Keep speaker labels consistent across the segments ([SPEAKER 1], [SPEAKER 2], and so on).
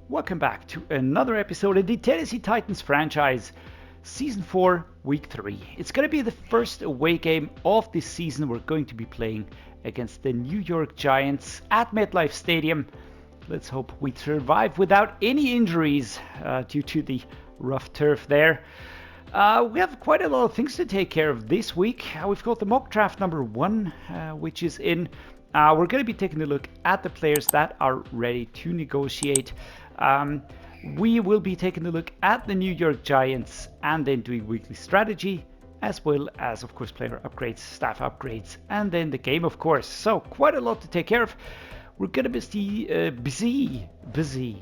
[SPEAKER 1] Welcome back to another episode of the Tennessee Titans franchise, Season 4, Week 3. It's going to be the first away game of this season. We're going to be playing against the New York Giants at MetLife Stadium. Let's hope we survive without any injuries due to the rough turf there. We have quite a lot of things to take care of this week. We've got the mock draft number 1, which is in. We're going to be taking a look at the players that are ready to negotiate. We will be taking a look at the New York Giants and then doing weekly strategy, as well as, of course, player upgrades, staff upgrades, and then the game, of course. So quite a lot to take care of. We're going to be busy.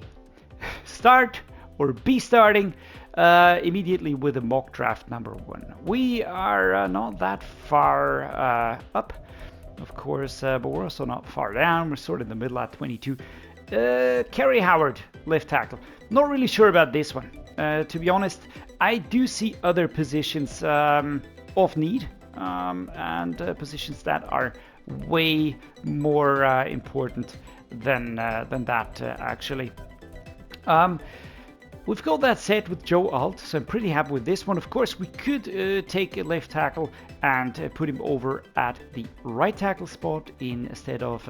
[SPEAKER 1] Start or be starting immediately with the mock draft number 1. We are not that far up, of course, but we're also not far down. We're sort of in the middle at 22. Kerry Howard, left tackle. Not really sure about this one. To be honest, I do see other positions of need and positions that are way more important than that, actually. We've got that set with Joe Alt, so I'm pretty happy with this one. Of course, we could take a left tackle and put him over at the right tackle spot instead of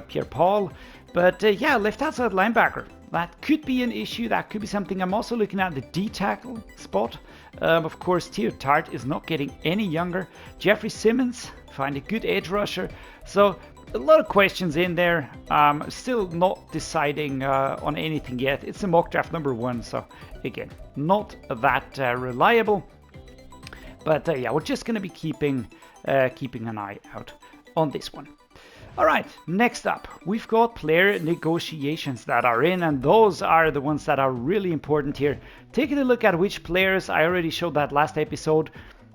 [SPEAKER 1] Pierre-Paul. But yeah, left outside linebacker. That could be an issue. That could be something. I'm also looking at the D tackle spot. Of course, Theo Tart is not getting any younger. Jeffrey Simmons, find a good edge rusher. So a lot of questions in there. Still not deciding on anything yet. It's a mock draft number 1, so again, not that reliable. But yeah, we're just going to be keeping an eye out on this one. All right, next up, we've got player negotiations that are in, and those are the ones that are really important here. Taking a look at which players, I already showed that last episode.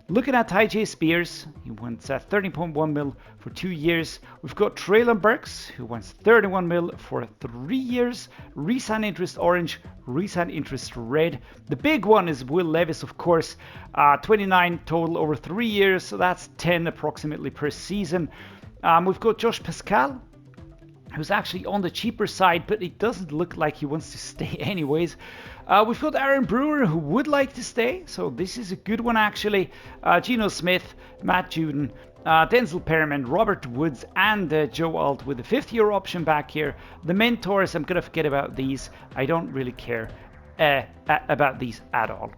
[SPEAKER 1] Looking at Tyjae Spears, he wants 13.1 mil for 2 years. We've got Treylon Burks, who wants 31 mil for 3 years. Resign interest orange, resign interest red. The big one is Will Levis, of course. 29 total over 3 years, so that's 10 approximately per season. We've got Josh Pascal, who's actually on the cheaper side, but it doesn't look like he wants to stay anyways. We've got Aaron Brewer, who would like to stay, so this is a good one actually. Geno Smith, Matt Juden, Denzel Perriman, Robert Woods, and Joe Alt with a 5th-year option back here. The mentors, I'm going to forget about these. I don't really care about these at all.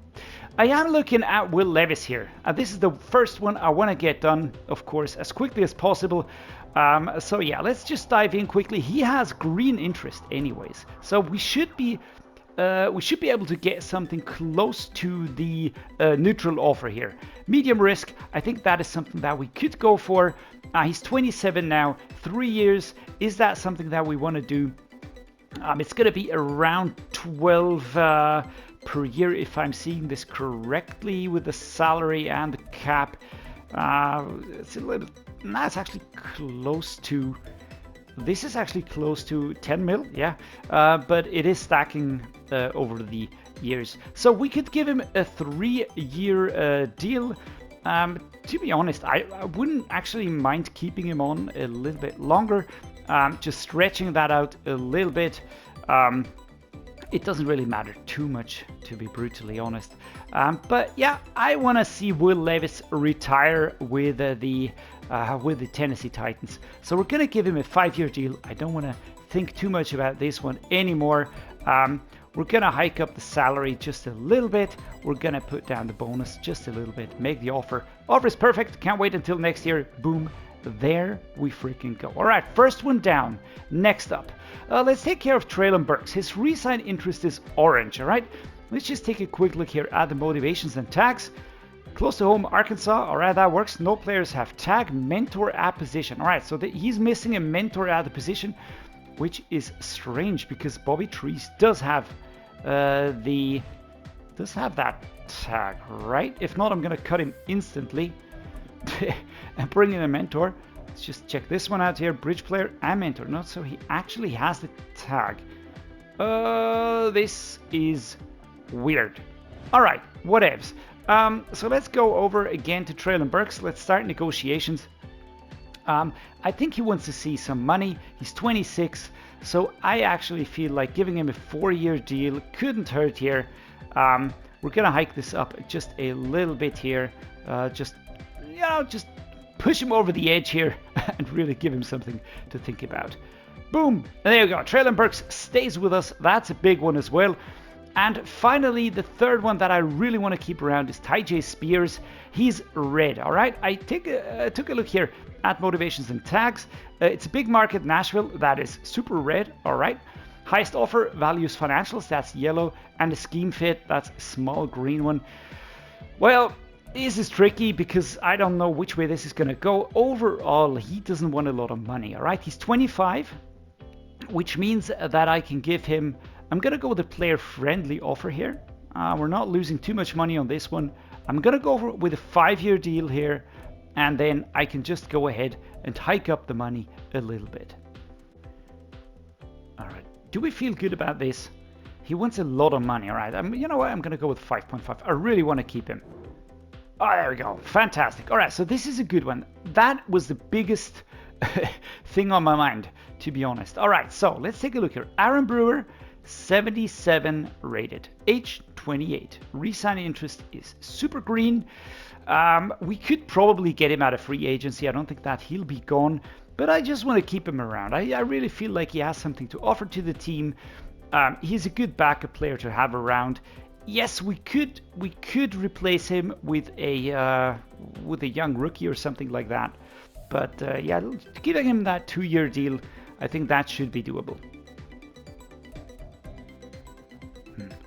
[SPEAKER 1] I am looking at Will Levis here. This is the first one I want to get done, of course, as quickly as possible. So yeah, let's just dive in quickly. He has green interest anyways, so we should be able to get something close to the neutral offer here. Medium risk, I think that is something that we could go for. He's 27 now, 3 years. Is that something that we want to do? It's going to be around 12 per year, if I'm seeing this correctly, with the salary and the cap. It's a little. That's actually close to. This is actually close to 10 mil, yeah. But it is stacking over the years, so we could give him a 3-year deal. To be honest, I wouldn't actually mind keeping him on a little bit longer. Just stretching that out a little bit. It doesn't really matter too much, to be brutally honest. But yeah, I want to see Will Levis retire with the Tennessee Titans. So we're going to give him a 5-year deal. I don't want to think too much about this one anymore. We're going to hike up the salary just a little bit. We're going to put down the bonus just a little bit. Make the offer. Offer is perfect. Can't wait until next year. Boom. There we freaking go. All right, first one down. Next up, let's take care of Treylon Burks. His resign interest is orange. All right, let's just take a quick look here at the motivations and tags. Close to home, Arkansas. All right, that works. No players have tag mentor at position. All right, so he's missing a mentor at the position, which is strange because Bobby Trees does have that tag, right? If not, I'm gonna cut him instantly. And bring in a mentor. Let's just check this one out here. Bridge player and mentor. Not so he actually has the tag. This is weird. All right, whatevs. So let's go over again to Treylon Burks. Let's start negotiations. I think he wants to see some money. He's 26. So I actually feel like giving him a 4-year deal couldn't hurt here. We're gonna hike this up just a little bit here. Just push him over the edge here and really give him something to think about. Boom! And there you go. Treylon Burks stays with us. That's a big one as well. And finally, the third one that I really want to keep around is Tyjae Spears. He's red, all right? I took a look here at motivations and tags. It's a big market, Nashville. That is super red, all right? Highest offer, values financials, that's yellow. And the scheme fit, that's a small green one. Well, this is tricky because I don't know which way this is going to go. Overall, he doesn't want a lot of money, all right? He's 25, which means that I can give him... I'm going to go with a player-friendly offer here. We're not losing too much money on this one. I'm going to go with a 5-year deal here, and then I can just go ahead and hike up the money a little bit. All right. Do we feel good about this? He wants a lot of money, all right? You know what? I'm going to go with 5.5. I really want to keep him. Oh, there we go. Fantastic. All right, so this is a good one. That was the biggest thing on my mind, to be honest. All right, so let's take a look here. Aaron Brewer, 77 rated, age 28. Resign interest is super green. We could probably get him out of free agency. I don't think that he'll be gone, but I just want to keep him around. I really feel like he has something to offer to the team. He's a good backup player to have around. Yes, we could replace him with a young rookie or something like that. But yeah, giving him that 2-year deal, I think that should be doable.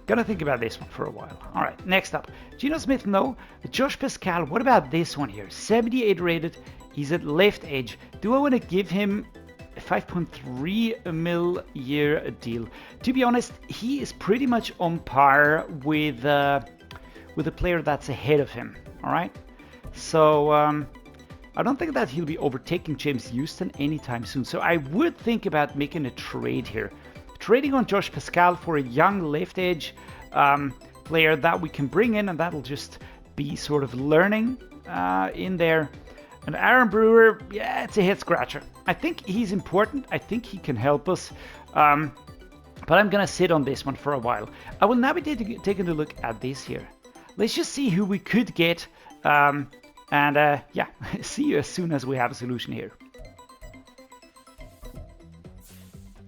[SPEAKER 1] Gonna think about this one for a while. All right, next up, Geno Smith, no. Josh Pascal, what about this one here? 78 rated, he's at left edge. Do I want to give him a 5.3 mil year deal? To be honest, he is pretty much on par with a player that's ahead of him. All right, so I don't think that he'll be overtaking James Houston anytime soon. So I would think about making a trade here. Trading on Josh Pascal for a young left edge player that we can bring in, and that'll just be sort of learning in there. And Aaron Brewer, yeah, it's a head scratcher. I think he's important. I think he can help us. But I'm going to sit on this one for a while. I will now be taking a look at this here. Let's just see who we could get. Yeah, see you as soon as we have a solution here.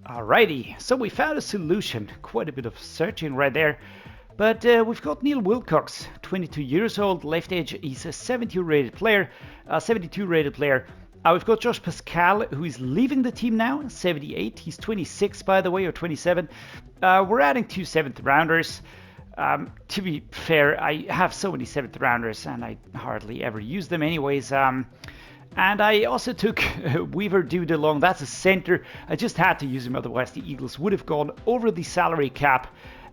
[SPEAKER 1] Alrighty, so we found a solution. Quite a bit of searching right there. But we've got Neil Wilcox, 22 years old, left edge. He's a 72 rated player. We've got Josh Pascal, who is leaving the team now, 78. He's 26, by the way, or 27. We're adding 2 7th rounders. To be fair, I have so many 7th rounders, and I hardly ever use them anyways. And I also took Weaver Dude along. That's a center. I just had to use him, otherwise the Eagles would have gone over the salary cap.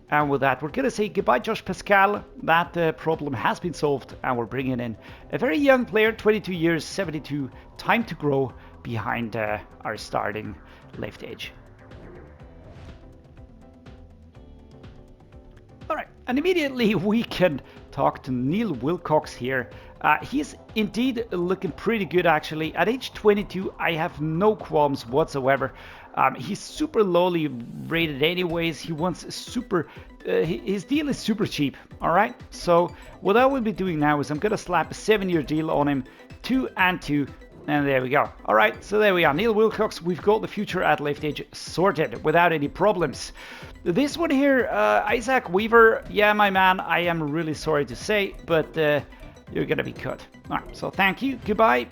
[SPEAKER 1] And with that, we're going to say goodbye, Josh Pascal. That problem has been solved, and we're bringing in a very young player, 22 years, 72, time to grow behind our starting left edge. All right, and immediately we can talk to Neil Wilcox here. He's indeed looking pretty good, actually. At age 22, I have no qualms whatsoever. He's super lowly rated anyways. He wants super... his deal is super cheap, all right? So what I will be doing now is I'm going to slap a 7-year deal on him, 2 and 2, and there we go. All right, so there we are. Neil Wilcox, we've got the future at left edge sorted without any problems. This one here, Isaac Weaver, yeah, my man, I am really sorry to say, but... you're gonna be cut. All right, so thank you, goodbye.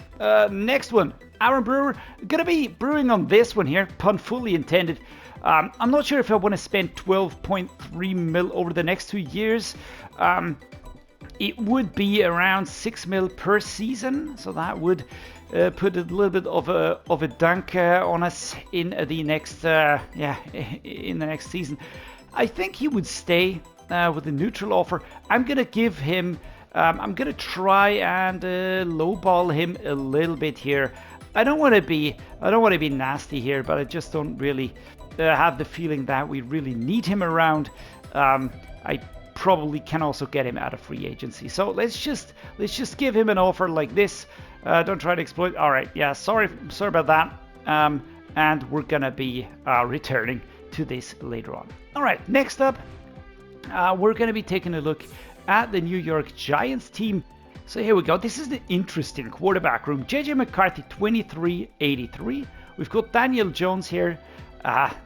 [SPEAKER 1] Next one, Aaron Brewer. Gonna be brewing on this one here, pun fully intended. I'm not sure if I want to spend 12.3 mil over the next 2 years. It would be around 6 mil per season, so that would put a little bit of a dunk on us in the next in the next season. I think he would stay with a neutral offer. I'm gonna give him. I'm gonna try and lowball him a little bit here. I don't want to be nasty here, but I just don't really have the feeling that we really need him around. I probably can also get him out of free agency. So let's just give him an offer like this. Don't try to exploit. All right, yeah. Sorry about that. and we're going to be returning to this later on. All right, next up, we're going to be taking a look at the New York Giants team. So here we go. This is the interesting quarterback room. J.J. McCarthy, 2383. We've got Daniel Jones here.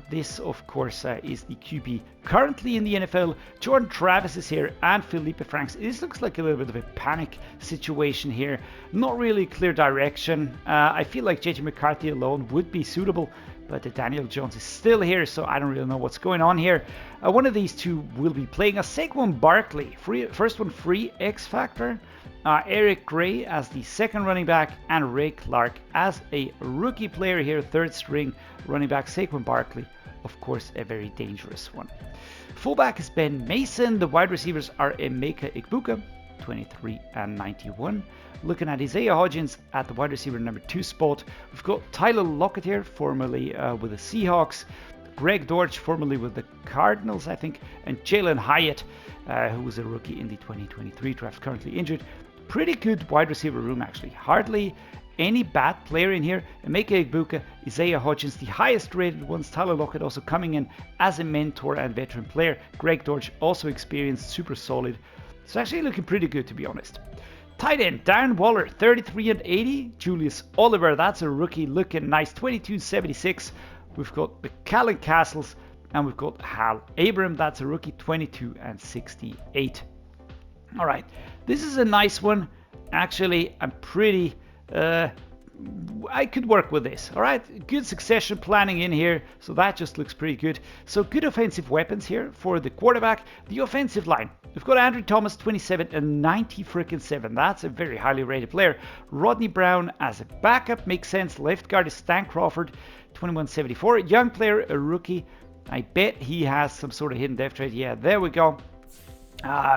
[SPEAKER 1] This, of course, is the QB currently in the NFL. Jordan Travis is here, and Felipe Franks. This looks like a little bit of a panic situation here. Not really clear direction. I feel like J.J. McCarthy alone would be suitable, but Daniel Jones is still here, so I don't really know what's going on here. One of these two will be playing. Saquon Barkley, first one free, X Factor. Eric Gray as the second running back, and Ray Clark as a rookie player here, third string running back. Saquon Barkley, of course, a very dangerous one. Fullback is Ben Mason. The wide receivers are Emeka Egbuka, 23 and 91. Looking at Isaiah Hodgins at the wide receiver number 2 spot. We've got Tyler Lockett here, formerly with the Seahawks. Greg Dortch, formerly with the Cardinals, I think. And Jalin Hyatt, who was a rookie in the 2023 draft, currently injured. Pretty good wide receiver room, actually. Hardly any bad player in here. Emeka Egbuka, Isaiah Hodgins, the highest rated ones. Tyler Lockett also coming in as a mentor and veteran player. Greg Dortch, also experienced, super solid. It's actually looking pretty good, to be honest. Tight end, Darren Waller, 33 and 80. Julius Oliver, that's a rookie, looking nice, 22-76. We've got McCallan Castles, and we've got Hal Abram, that's a rookie, 22 and 68. All right, this is a nice one. Actually, I'm pretty... I could work with this. All right, good succession planning in here, so that just looks pretty good. So good offensive weapons here for the quarterback. The offensive line, we've got Andrew Thomas, 27 and 97. That's a very highly rated player. Rodney Brown as a backup makes sense. Left guard is Stan Crawford, 2174. Young player, a rookie. I bet he has some sort of hidden depth chart. Yeah, there we go.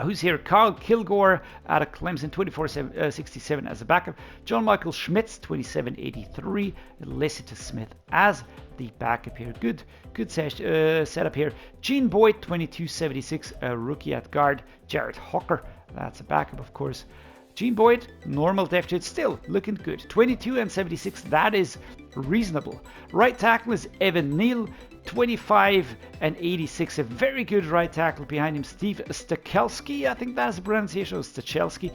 [SPEAKER 1] Who's here? Carl Kilgore out of Clemson, 2467 as a backup. John Michael Schmitz, 2783. Lessiter Smith as the backup here. Good setup here. Gene Boyd, 2276, a rookie at guard. Jared Hawker, that's a backup, of course. Gene Boyd, normal depth chart, still looking good. 22 and 76, that is reasonable. Right tackle is Evan Neal, 25 and 86, a very good right tackle. Behind him, Steve Stakelski, I think that's the pronunciation, Stachelski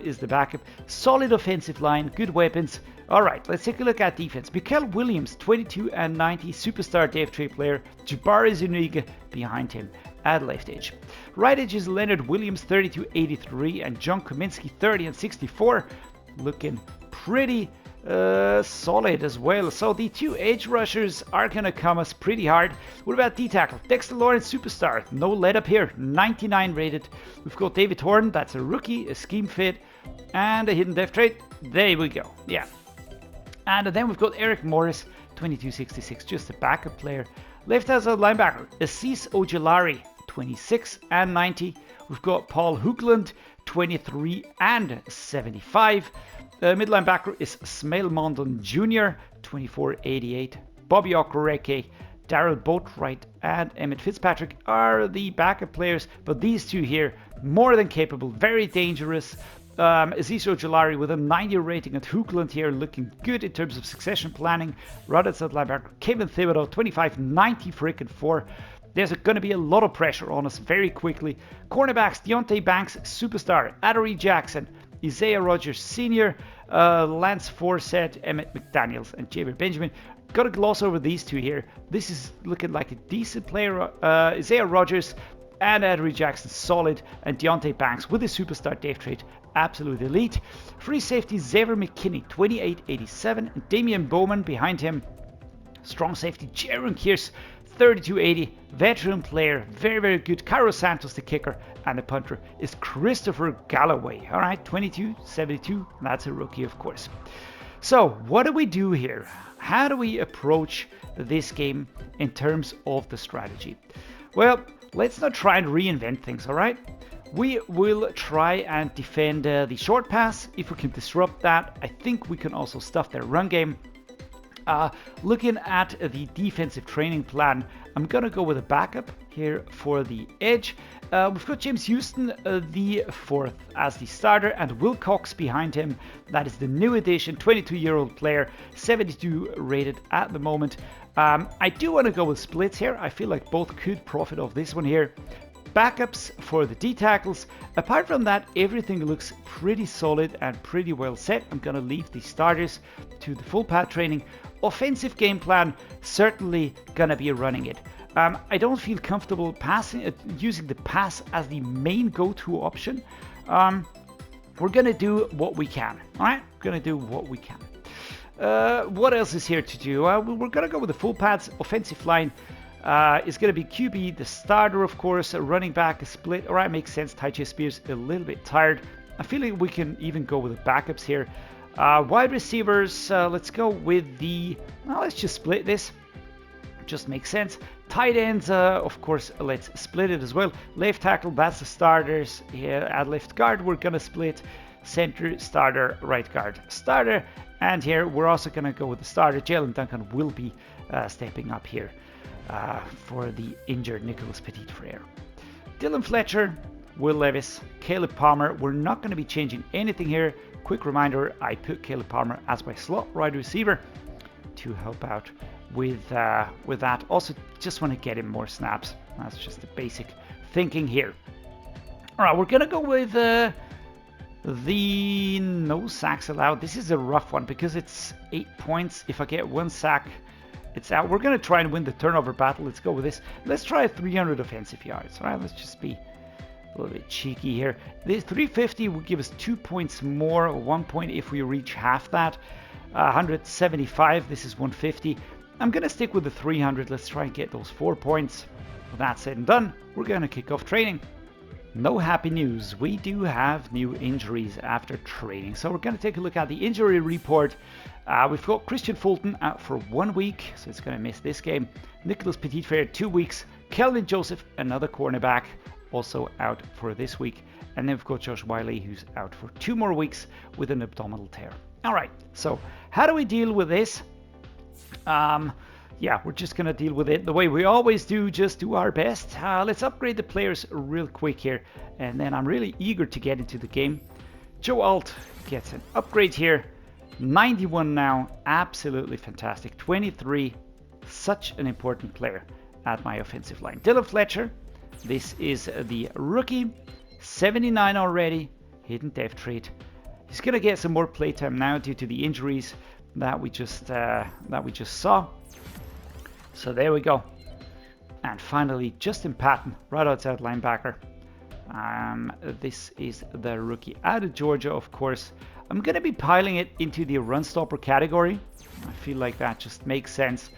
[SPEAKER 1] is the backup. Solid offensive line, good weapons. All right, let's take a look at defense. Mikael Williams, 22 and 90, superstar depth chart player. Jabari Zuniga behind him at left edge. Right edge is Leonard Williams, 32-83, and John Kaminsky, 30 and 64. Looking pretty solid as well. So the two edge rushers are going to come us pretty hard. What about D-tackle? Dexter Lawrence, superstar. No let up here, 99 rated. We've got David Horn, that's a rookie, a scheme fit, and a hidden depth trait. There we go. Yeah. And then we've got Eric Morris, 2266, just a backup player. Left outside linebacker, Assis Ojulari, 26 and 90. We've got Paul Hoogland, 23 and 75. Middle linebacker is Smail Mondon Jr., 2488. Bobby Okereke, Darrell Boatwright, and Emmett Fitzpatrick are the backup players, but these two here, more than capable, very dangerous. Aziz Ojulari with a 90 rating, and Hoogland here looking good in terms of succession planning. Right outside linebacker, Kevin Thibodeau, 25-90 freaking 4. There's going to be a lot of pressure on us very quickly. Cornerbacks, Deontay Banks, superstar. Adoree Jackson, Isaiah Rodgers Sr., Lance Forsett, Emmett McDaniels, and Javier Benjamin. Got to gloss over these two here. This is looking like a decent player. Isaiah Rodgers and Adoree Jackson, solid. And Deontay Banks with a superstar depth trait, absolute elite. Free safety, Xavier McKinney, 28-87. And Damian Bowman behind him. Strong safety, Jaron Kearse, 32-80, veteran player, very, very good. Cairo Santos, the kicker, and the punter is Christopher Galloway. All right, 22-72, that's a rookie, of course. So what do we do here? How do we approach this game in terms of the strategy? Well, let's not try and reinvent things, all right? We will try and defend the short pass. If we can disrupt that, I think we can also stuff their run game. Looking at the defensive training plan, I'm going to go with a backup here for the edge. We've got James Houston, the fourth, as the starter, and Will Cox behind him. That is the new addition, 22-year-old player, 72 rated at the moment. I do want to go with splits here. I feel like both could profit off this one here. Backups for the D-tackles. Apart from that, everything looks pretty solid and pretty well set. I'm going to leave the starters to the full pad training. Offensive game plan, certainly going to be running it. I don't feel comfortable using the pass as the main go-to option. We're going to do what we can. All right, we're going to do what we can. What else is here to do? We're going to go with the full pads. Offensive line is going to be QB, the starter, of course, a running back, a split. All right, makes sense. Tyjae Spears a little bit tired. I feel like we can even go with the backups here. Wide receivers, let's go with the... Well, let's just split this. Just makes sense. Tight ends, of course, let's split it as well. Left tackle, that's the starters. Here at left guard, we're going to split. Center, starter, right guard, starter. And here, we're also going to go with the starter. Jaelyn Duncan will be stepping up here for the injured Nicholas Petit-Frere. Dylan Fletcher, Will Levis, Caleb Palmer. We're not going to be changing anything here. Quick reminder, I put Caleb Palmer as my slot wide receiver to help out with that. Also, just want to get him more snaps. That's just the basic thinking here. All right, we're going to go with the no sacks allowed. This is a rough one because it's 8 points. If I get 1 sack, it's out. We're going to try and win the turnover battle. Let's go with this. Let's try 300 offensive yards. All right, let's just be a little bit cheeky here. This 350 will give us 2 points more, 1 point if we reach half that. 175, this is 150. I'm going to stick with the 300. Let's try and get those 4 points. With that said and done, we're going to kick off training. No happy news. We do have new injuries after training. So we're going to take a look at the injury report. We've got Christian Fulton out for 1 week, so it's going to miss this game. Nicholas Petit-Frere, 2 weeks. Kelvin Joseph, another cornerback, also out for this week. And then we've got Josh Whyle, who's out for 2 more weeks with an abdominal tear. All right, so how do we deal with this? Yeah, we're just going to deal with it the way we always do, just do our best. Let's upgrade the players real quick here, and then I'm really eager to get into the game. Joe Alt gets an upgrade here. 91 now, absolutely fantastic. 23, such an important player at my offensive line. Dylan Fletcher, this is the rookie, 79 already, hidden depth trait. He's going to get some more playtime now due to the injuries that we just saw. So there we go. And finally, Justin Patton, right outside linebacker. This is the rookie out of Georgia, of course. I'm going to be piling it into the run stopper category. I feel like that just makes sense.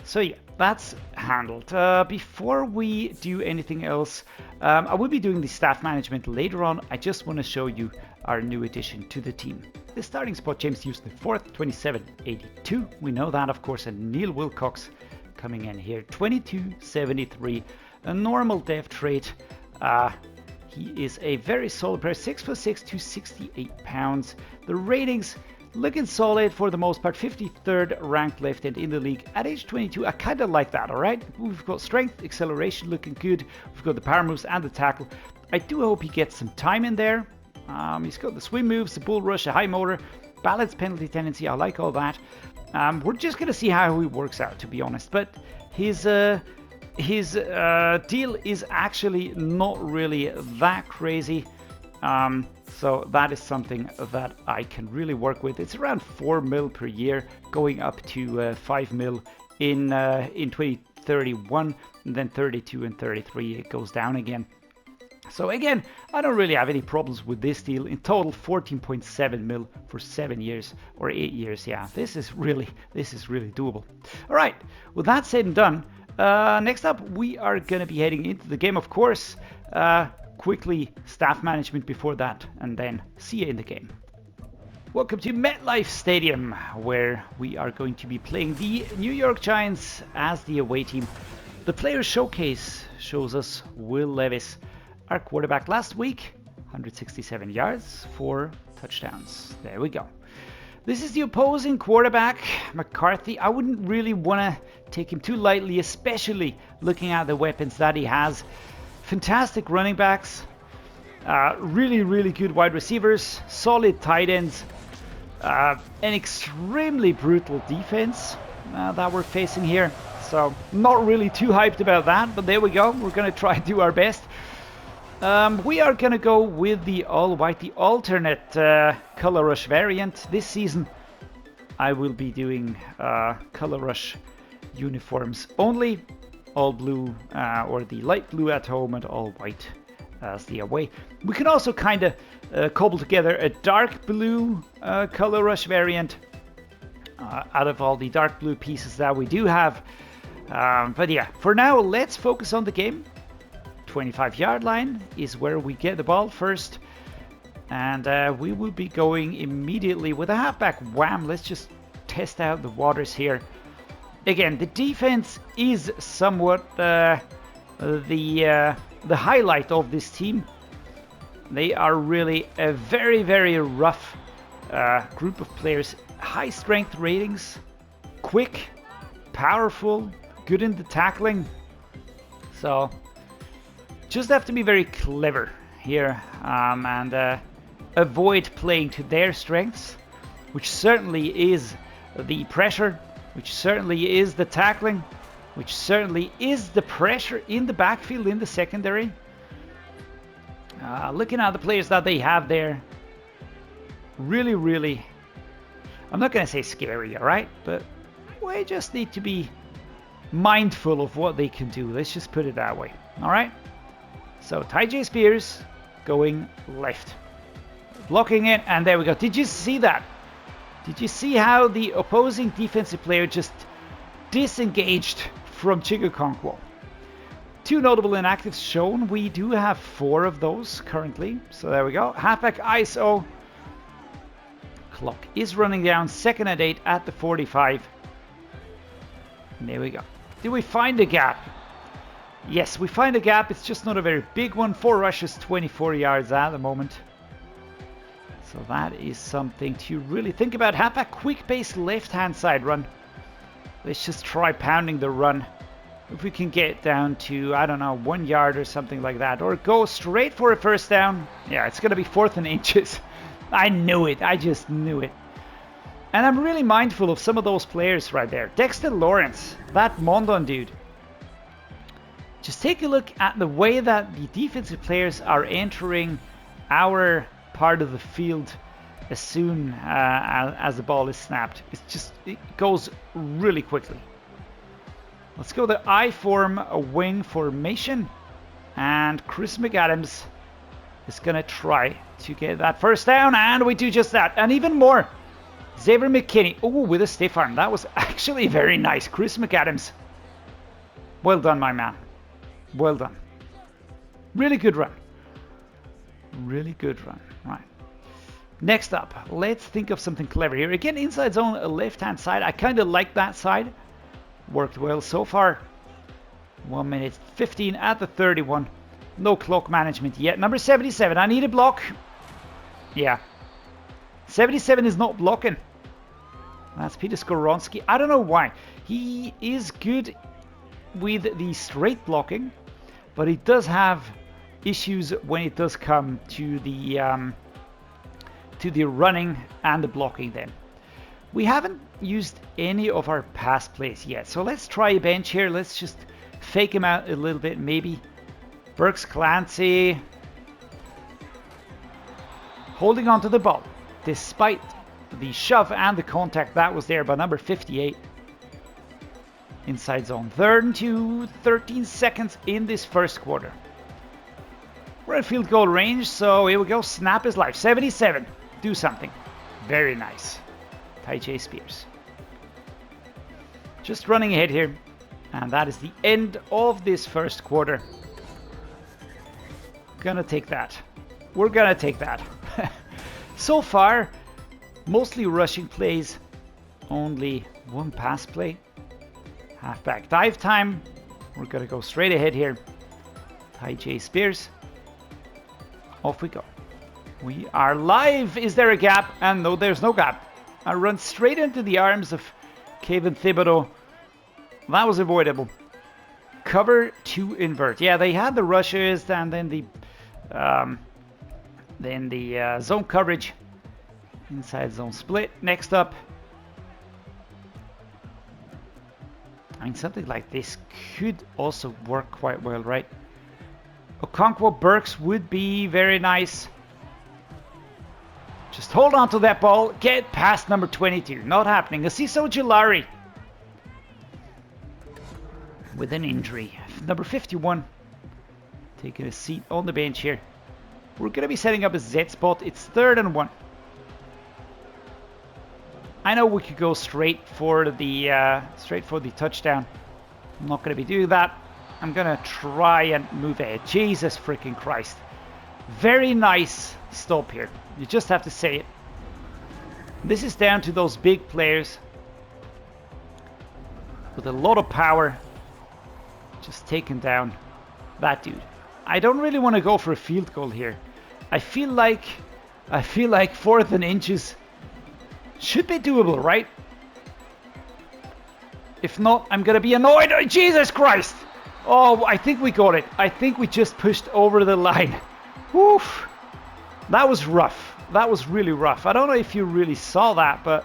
[SPEAKER 1] So yeah, that's handled. Before we do anything else, I will be doing the staff management later on. I just want to show you our new addition to the team. The starting spot, James Houston, 4th, 27.82. We know that, of course, and Neil Wilcox coming in here, 22.73. A normal depth trait. He is a very solid player, 6'6", 268 pounds. The ratings looking solid for the most part, 53rd ranked left end in the league at age 22. I kind of like that, all right? We've got strength, acceleration looking good. We've got the power moves and the tackle. I do hope he gets some time in there. He's got the swim moves, the bull rush, a high motor, balance penalty tendency. I like all that. We're just going to see how he works out, to be honest. But his deal is actually not really that crazy. So that is something that I can really work with. It's around 4 mil per year, going up to 5 mil in 2031, and then 32 and 33 it goes down again. So again, I don't really have any problems with this deal. In total, 14.7 mil for 7 years or 8 years. Yeah, this is really doable. All right, with that said and done, next up we are going to be heading into the game, of course. Quickly, staff management before that, and then see you in the game. Welcome to MetLife Stadium, where we are going to be playing the New York Giants as the away team. The player showcase shows us Will Levis, our quarterback last week, 167 yards, 4 touchdowns. There we go. This is the opposing quarterback, McCarthy. I wouldn't really want to take him too lightly, especially looking at the weapons that he has. Fantastic running backs, really, really good wide receivers, solid tight ends, an extremely brutal defense that we're facing here. So not really too hyped about that, but there we go. We're going to try and do our best. We are going to go with the all-white, the alternate Color Rush variant. This season, I will be doing Color Rush uniforms only. All blue or the light blue at home and all white as the away. We can also kind of cobble together a dark blue Color Rush variant out of all the dark blue pieces that we do have. But yeah, for now, let's focus on the game. 25-yard line is where we get the ball first, and we will be going immediately with a halfback wham. Let's just test out the waters here. Again, the defense is somewhat the highlight of this team. They are really a very, very rough group of players. High strength ratings, quick, powerful, good in the tackling. So just have to be very clever here and avoid playing to their strengths, which certainly is the pressure, which certainly is the tackling, which certainly is the pressure in the backfield in the secondary. Looking at the players that they have there, really, really, I'm not going to say scary, all right? But we just need to be mindful of what they can do. Let's just put it that way, all right? So Tyjae Spears going left, blocking it, and there we go. Did you see that? Did you see how the opposing defensive player just disengaged from Chig Okonkwo? 2 notable inactives shown. We do have 4 of those currently. So there we go. Halfback ISO. Clock is running down. 2nd and 8 at the 45. And there we go. Did we find a gap? Yes, we find a gap. It's just not a very big one. 4 rushes, 24 yards at the moment. So that is something to really think about. Halfback quick pace left-hand side run. Let's just try pounding the run. If we can get down to, I don't know, 1 yard or something like that. Or go straight for a first down. Yeah, it's going to be 4th and inches. I knew it. I just knew it. And I'm really mindful of some of those players right there. Dexter Lawrence, that Mondon dude. Just take a look at the way that the defensive players are entering our part of the field as soon as the ball is snapped. It goes really quickly. Let's go the I-form wing formation, and Chris McAdams is gonna try to get that first down, and we do just that, and even more. Xavier McKinney, oh, with a stiff arm. That was actually very nice. Chris McAdams, well done, my man. Well done. Really good run. Really good run. Right. Next up, let's think of something clever here. Again, inside zone, left-hand side. I kind of like that side. Worked well so far. 1 minute 15 at the 31. No clock management yet. Number 77, I need a block. Yeah. 77 is not blocking. That's Peter Skoronski. I don't know why. He is good with the straight blocking, but he does have issues when it does come to the running and the blocking then. We haven't used any of our pass plays yet, so let's try a bench here. Let's just fake him out a little bit maybe. Burks, Clancy holding on to the ball despite the shove and the contact that was there by number 58. Inside zone, 3rd and 2, 13 seconds in this first quarter. We're at field goal range, so here we go. Snap is live. 77. Do something. Very nice. Tyjae Spears. Just running ahead here. And that is the end of this first quarter. Gonna take that. We're gonna take that. So far, mostly rushing plays. Only 1 pass play. Halfback dive time. We're gonna go straight ahead here. Tyjae Spears. Off we go. We are live. Is there a gap? And no, there's no gap. I run straight into the arms of Kevin Thibodeau. That was avoidable. Cover to invert. Yeah, they had the rushes and then the zone coverage. Inside zone split. Next up. I mean, something like this could also work quite well, right? Okonkwo Burks would be very nice. Just hold on to that ball. Get past number 22. Not happening. Asiso Jalari with an injury. Number 51 taking a seat on the bench here. We're going to be setting up a Z spot. It's 3rd and 1. I know we could go straight for the touchdown. I'm not going to be doing that. I'm going to try and move ahead. Jesus freaking Christ. Very nice stop here. You just have to say it. This is down to those big players with a lot of power. Just taking down that dude. I don't really want to go for a field goal here. I feel like 4th and inches should be doable, right? If not, I'm gonna be annoyed. Oh, Jesus Christ! Oh, I think we got it. I think we just pushed over the line. Oof. That was rough. That was really rough. I don't know if you really saw that, but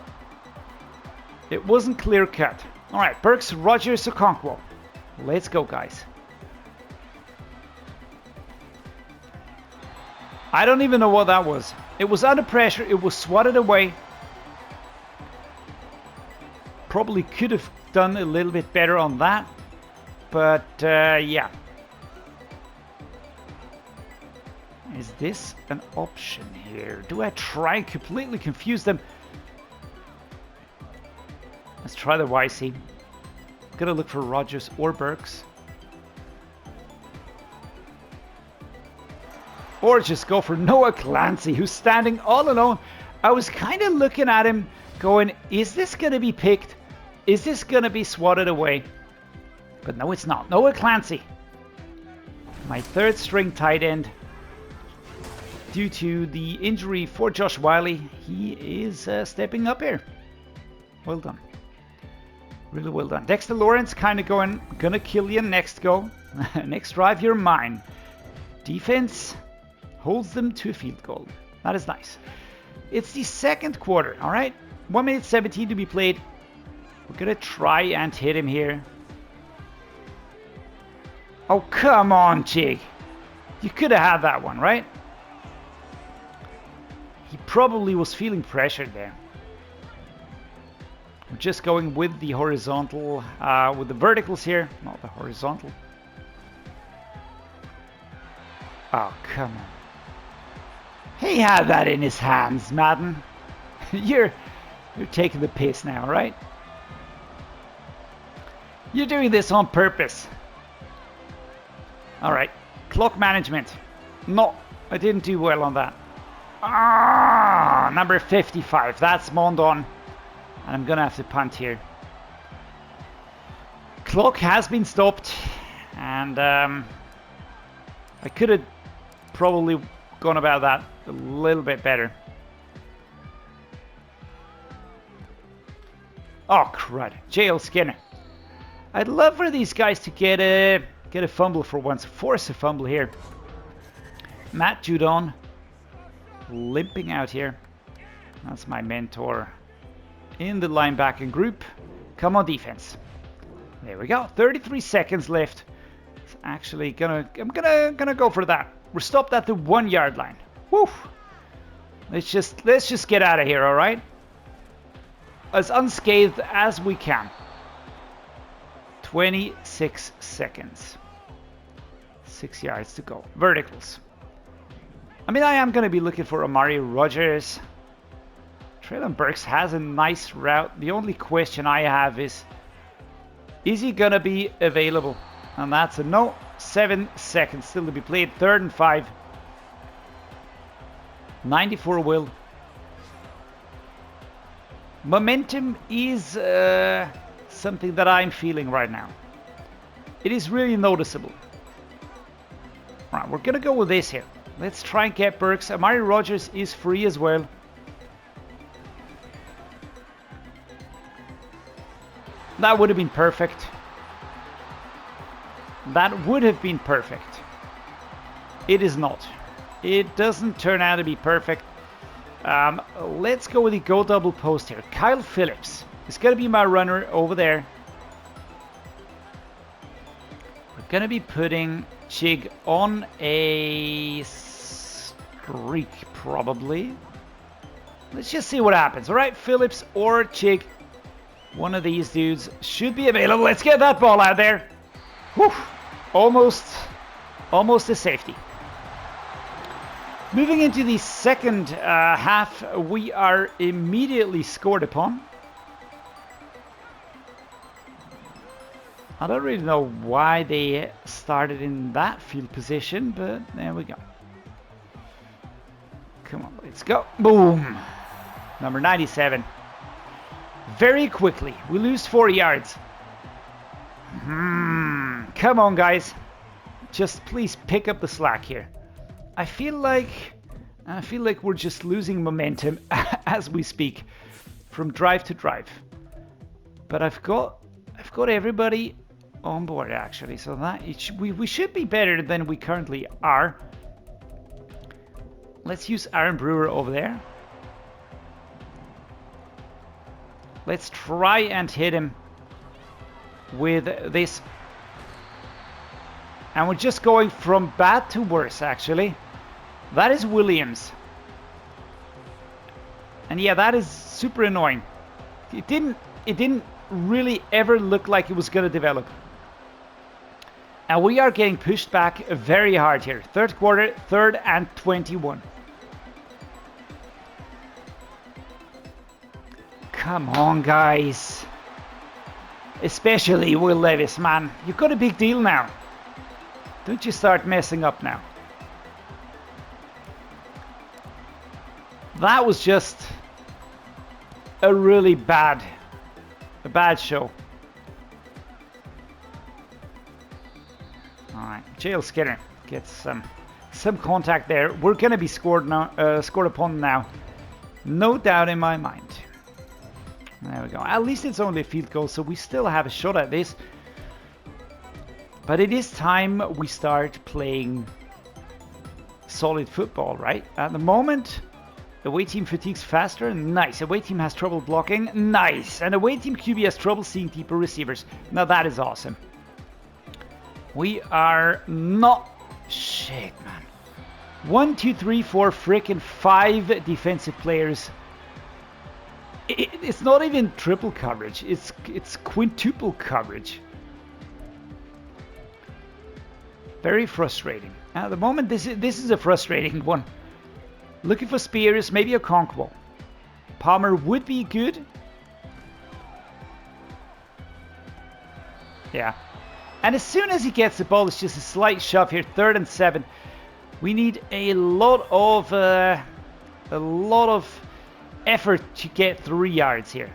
[SPEAKER 1] it wasn't clear cut. All right, Burks, Rodgers, Okonkwo. Let's go, guys. I don't even know what that was. It was under pressure. It was swatted away. Probably could have done a little bit better on that. But, yeah. Is this an option here? Do I try and completely confuse them? Let's try the YC. Gonna look for Rodgers or Burks. Or just go for Noah Clancy, who's standing all alone. I was kind of looking at him going, is this going to be picked? Is this going to be swatted away? But no, it's not. Noah Clancy. My 3rd string tight end. Due to the injury for Josh Whyle, he is stepping up here. Well done. Really well done. Dexter Lawrence kind of going, gonna kill you next go. Next drive, you're mine. Defense holds them to a field goal. That is nice. It's the 2nd quarter, all right? 1 minute 17 to be played. We're gonna try and hit him here. Oh, come on, Chig. You could have had that one, right? He probably was feeling pressured there. I'm just going with the horizontal, with the verticals here, not the horizontal. Oh, come on. He had that in his hands, Madden. You're taking the piss now, right? You're doing this on purpose. All right, clock management. No, I didn't do well on that. Ah, number 55. That's Mondon. And I'm gonna have to punt here. Clock has been stopped, and I could have probably gone about that a little bit better. Oh crud, Jael Skinner. I'd love for these guys to get a fumble for once. Force a fumble here. Matt Judon limping out here. That's my mentor in the linebacking group. Come on, defense. There we go. 33 seconds left. It's actually I'm gonna go for that. We're stopped at the 1 yard line. Woo! Let's just get out of here, all right? As unscathed as we can. 26 seconds. 6 yards to go. Verticals. I mean, I am going to be looking for Amari Rodgers. Treylon Burks has a nice route. The only question I have is he going to be available? And that's a no. 7 seconds still to be played. 3rd and 5. 94 will. Momentum is something that I'm feeling right now. It is really noticeable. Right, we're going to go with this here. Let's try and get Burks. Amari Rodgers is free as well. That would have been perfect. That would have been perfect. It is not. It doesn't turn out to be perfect. Let's go with the go double post here. Kyle Phillips is going to be my runner over there. We're going to be putting Chig on a streak, probably. Let's just see what happens. All right, Phillips or Chig. One of these dudes should be available. Let's get that ball out there. Whew. Almost a safety. Moving into the second half, we are immediately scored upon. I don't really know why they started in that field position, but there we go. Come on, let's go. Boom. Number 97. Very quickly, we lose 4 yards. Come on, guys. Just please pick up the slack here. I feel like we're just losing momentum as we speak, from drive to drive. But I've got everybody on board actually, so that we should be better than we currently are. Let's use Aaron Brewer over there. Let's try and hit him with this. And we're just going from bad to worse, actually. That is Williams. And yeah, that is super annoying. It didn't really ever look like it was going to develop. And we are getting pushed back very hard here. Third quarter, 3rd and 21. Come on, guys. Especially Will Levis, man. You've got a big deal now. Don't you start messing up now. That was just a really bad show. Alright, Jael Skinner gets some contact there. We're gonna be scored upon now. No doubt in my mind. There we go. At least it's only a field goal, so we still have a shot at this. But it is time we start playing solid football, right? At the moment, the away team fatigues faster. Nice. Away team has trouble blocking. Nice. And away team QB has trouble seeing deeper receivers. Now that is awesome. We are not... Shit, man. 1, 2, 3, 4, frickin' 5 defensive players. It's not even triple coverage. It's quintuple coverage. Very frustrating. At the moment, this is a frustrating one. Looking for Spears, maybe Okonkwo. Palmer would be good. Yeah. And as soon as he gets the ball, it's just a slight shove here. 3rd and 7. We need a lot of effort to get 3 yards here.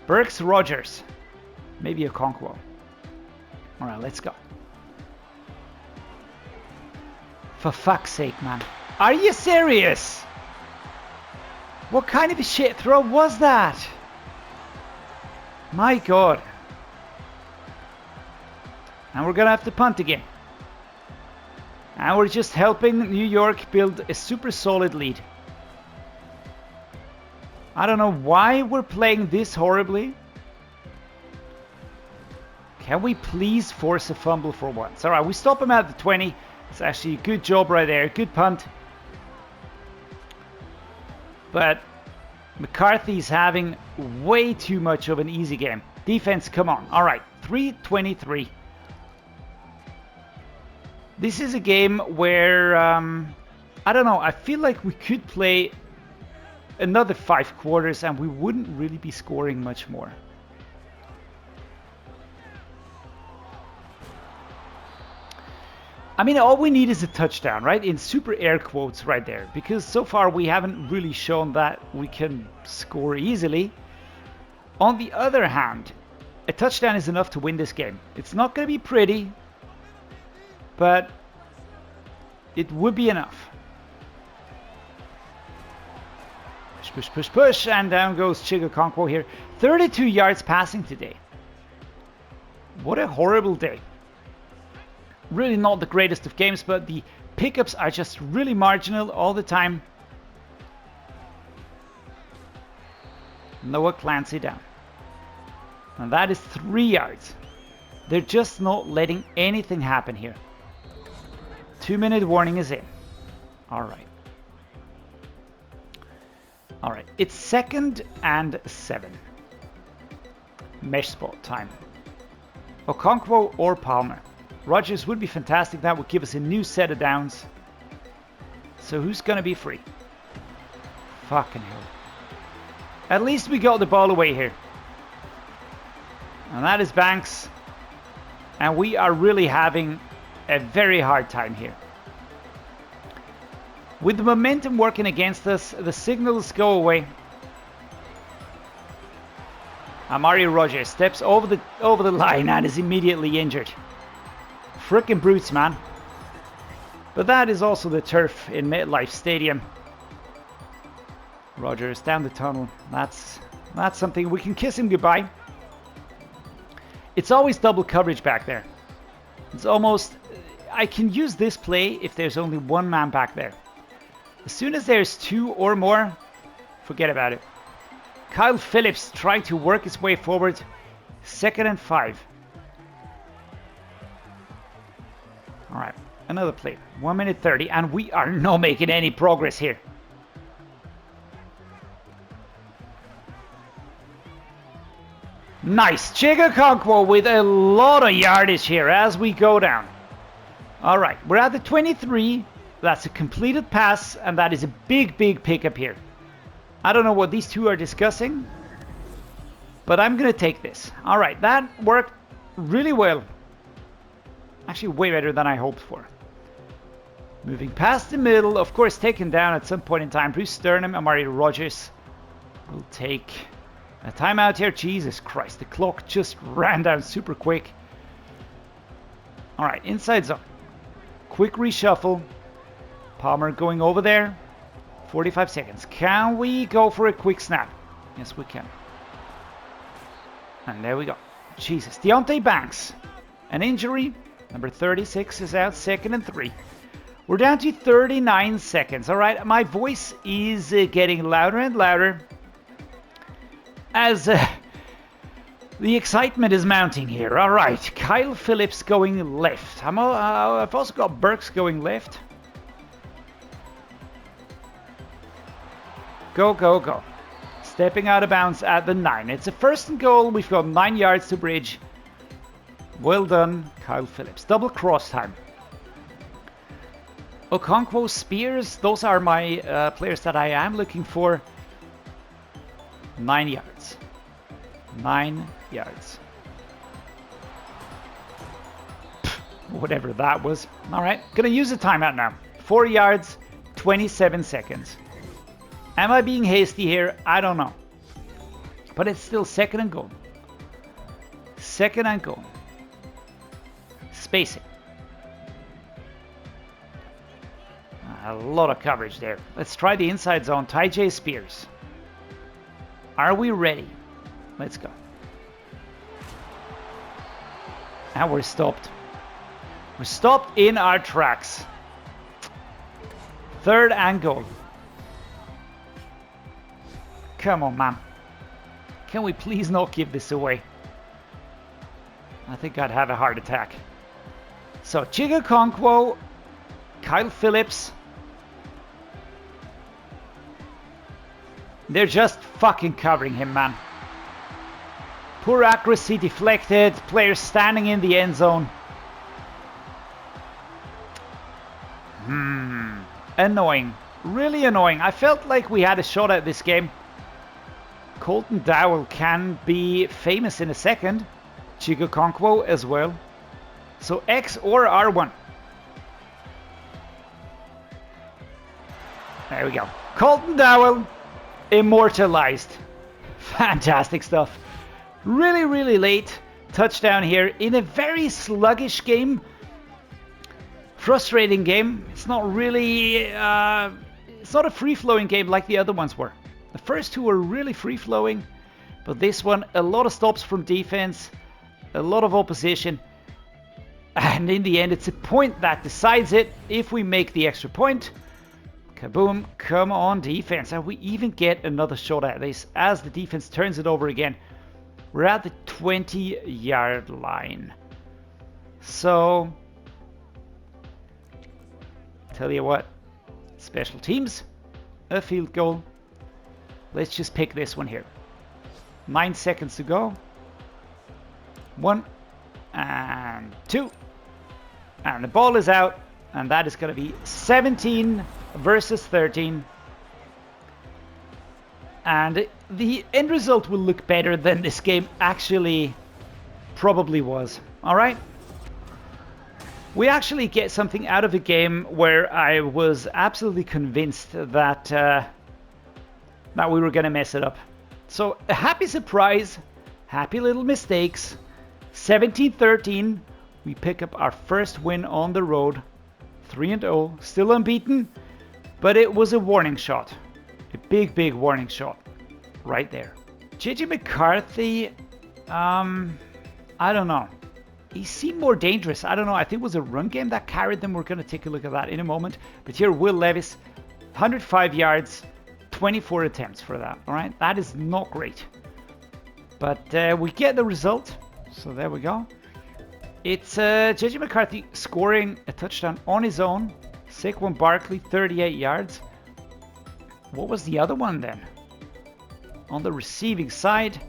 [SPEAKER 1] Burks, Rodgers, maybe Okonkwo. All right, let's go. For fuck's sake, man. Are you serious? What kind of a shit throw was that? My God. And we're gonna have to punt again. And we're just helping New York build a super solid lead. I don't know why we're playing this horribly. Can we please force a fumble for once? Alright, we stop him at the 20. It's actually a good job right there. Good punt. But McCarthy's having way too much of an easy game. Defense, come on. Alright, 3:23. This is a game where, I don't know, I feel like we could play another 5 quarters and we wouldn't really be scoring much more. I mean, all we need is a touchdown, right? In super air quotes right there. Because so far we haven't really shown that we can score easily. On the other hand, a touchdown is enough to win this game. It's not going to be pretty, but it would be enough. Push, push, push, push, and down goes Chig Okonkwo here. 32 yards passing today. What a horrible day. Really not the greatest of games, but the pickups are just really marginal all the time. Noah Clancy down. And that is 3 yards. They're just not letting anything happen here. 2-minute warning is in. Alright. Alright, it's 2nd and 7. Mesh spot time. Okonkwo or Palmer. Rodgers would be fantastic. That would give us a new set of downs. So who's going to be free? Fucking hell. At least we got the ball away here. And that is Banks. And we are really having a very hard time here. With the momentum working against us, the signals go away. Amari Rodgers steps over the line and is immediately injured. Frickin' brutes, man. But that is also the turf in MetLife Stadium. Rodgers down the tunnel. That's something. We can kiss him goodbye. It's always double coverage back there. It's almost... I can use this play if there's only one man back there. As soon as there's 2 or more, forget about it. Kyle Phillips trying to work his way forward. 2nd and 5. Alright, another play. 1 minute 30, and we are not making any progress here. Nice. Chig Okonkwo with a lot of yardage here as we go down. Alright, we're at the 23. That's a completed pass, and that is a big, big pickup here. I don't know what these two are discussing, but I'm going to take this. Alright, that worked really well. Actually, way better than I hoped for. Moving past the middle, of course, taken down at some point in time. Bruce Sternum, Amari Rodgers will take a timeout here. Jesus Christ, the clock just ran down super quick. Alright, inside zone. Quick reshuffle. Palmer going over there. 45 seconds. Can we go for a quick snap? Yes, we can. And there we go. Jesus. Deontay Banks. An injury. Number 36 is out. 2nd and 3. We're down to 39 seconds. Alright, my voice is getting louder and louder as the excitement is mounting here. Alright, Kyle Phillips going left. I've also got Burks going left. Go, go, go. Stepping out of bounds at the 9. It's a 1st and goal. We've got 9 yards to bridge. Well done, Kyle Phillips. Double cross time. Okonkwo, Spears. Those are my players that I am looking for. 9 yards. 9 yards. Whatever that was. Alright, gonna use a timeout now. 4 yards, 27 seconds. Am I being hasty here? I don't know. But it's still 2nd and goal. 2nd and goal. Spacing. A lot of coverage there. Let's try the inside zone. Tyjae, Spears. Are we ready? Let's go. And we're stopped. We're stopped in our tracks. 3rd and goal. Come on, man. Can we please not give this away? I think I'd have a heart attack. So, Chig Okonkwo, Kyle Phillips. They're just fucking covering him, man. Poor accuracy, deflected. Players standing in the end zone. Annoying. Really annoying. I felt like we had a shot at this game. Colton Dowell can be famous in a second. Chig Okonkwo as well. So X or R1. There we go. Colton Dowell. Immortalized. Fantastic stuff. Really, really late touchdown here in a very sluggish game. Frustrating game. It's not really... it's not a free-flowing game like the other ones were. The first two were really free-flowing, but this one, a lot of stops from defense, a lot of opposition, and in the end, it's a point that decides it. If we make the extra point, kaboom, come on defense. And we even get another shot at this as the defense turns it over again. We're at the 20-yard line. So, tell you what, special teams, a field goal. Let's just pick this one here. 9 seconds to go. 1 and 2. And the ball is out. And that is going to be 17 versus 13. And the end result will look better than this game actually probably was. Alright? We actually get something out of a game where I was absolutely convinced that that we were going to mess it up. So, a happy surprise, happy little mistakes. 17-13, we pick up our first win on the road. 3-0, still unbeaten, but it was a warning shot. A big, big warning shot right there. JJ McCarthy, I don't know. He seemed more dangerous. I don't know. I think it was a run game that carried them. We're going to take a look at that in a moment. But here, Will Levis, 105 yards, 24 attempts for that. All right, that is not great. But we get the result. So there we go. It's JJ McCarthy scoring a touchdown on his own. Saquon Barkley, 38 yards. What was the other one then? On the receiving side,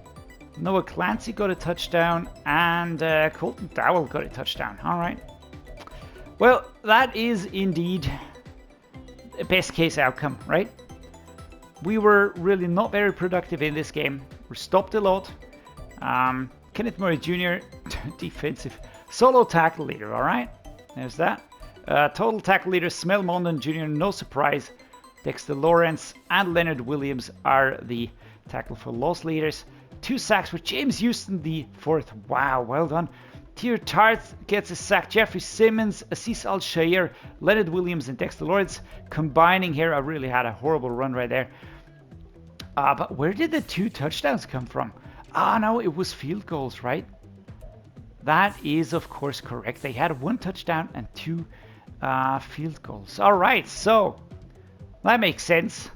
[SPEAKER 1] Noah Clancy got a touchdown, and Colton Dowell got a touchdown. All right. Well, that is indeed a best case outcome, right? We were really not very productive in this game. We stopped a lot. Kenneth Murray Jr., defensive solo tackle leader. All right. There's that. Total tackle leader, Smell Mondon Jr., no surprise. Dexter Lawrence and Leonard Williams are the tackle for loss leaders. 2 sacks for James Houston, the 4th. Wow, well done. Tier Tart gets a sack. Jeffrey Simmons, Aziz Al-Shaair, Leonard Williams, and Dexter Lawrence combining here. I really had a horrible run right there. But where did the 2 touchdowns come from? No, it was field goals, right? That is, of course, correct. They had 1 touchdown and 2 field goals. All right, so that makes sense.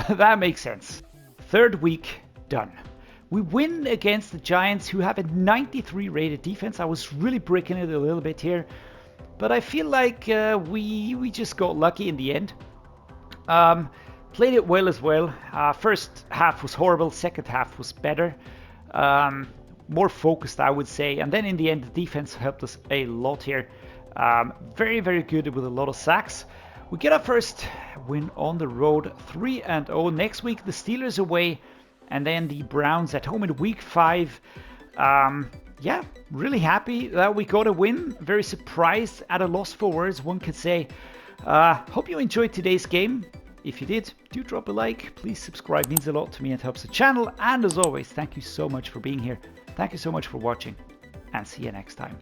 [SPEAKER 1] That makes sense. 3rd week done. We win against the Giants, who have a 93 rated defense. I was really breaking it a little bit here, but I feel like we just got lucky in the end. Played it well as well. First half was horrible. Second half was better. More focused, I would say. And then in the end, the defense helped us a lot here. Very, very good with a lot of sacks. We get our first win on the road, 3-0. Next week, the Steelers away, and then the Browns at home in week 5. Yeah, really happy that we got a win. Very surprised at a loss for words, one could say. Hope you enjoyed today's game. If you did, do drop a like. Please subscribe, means a lot to me and helps the channel. And as always, thank you so much for being here. Thank you so much for watching, and see you next time.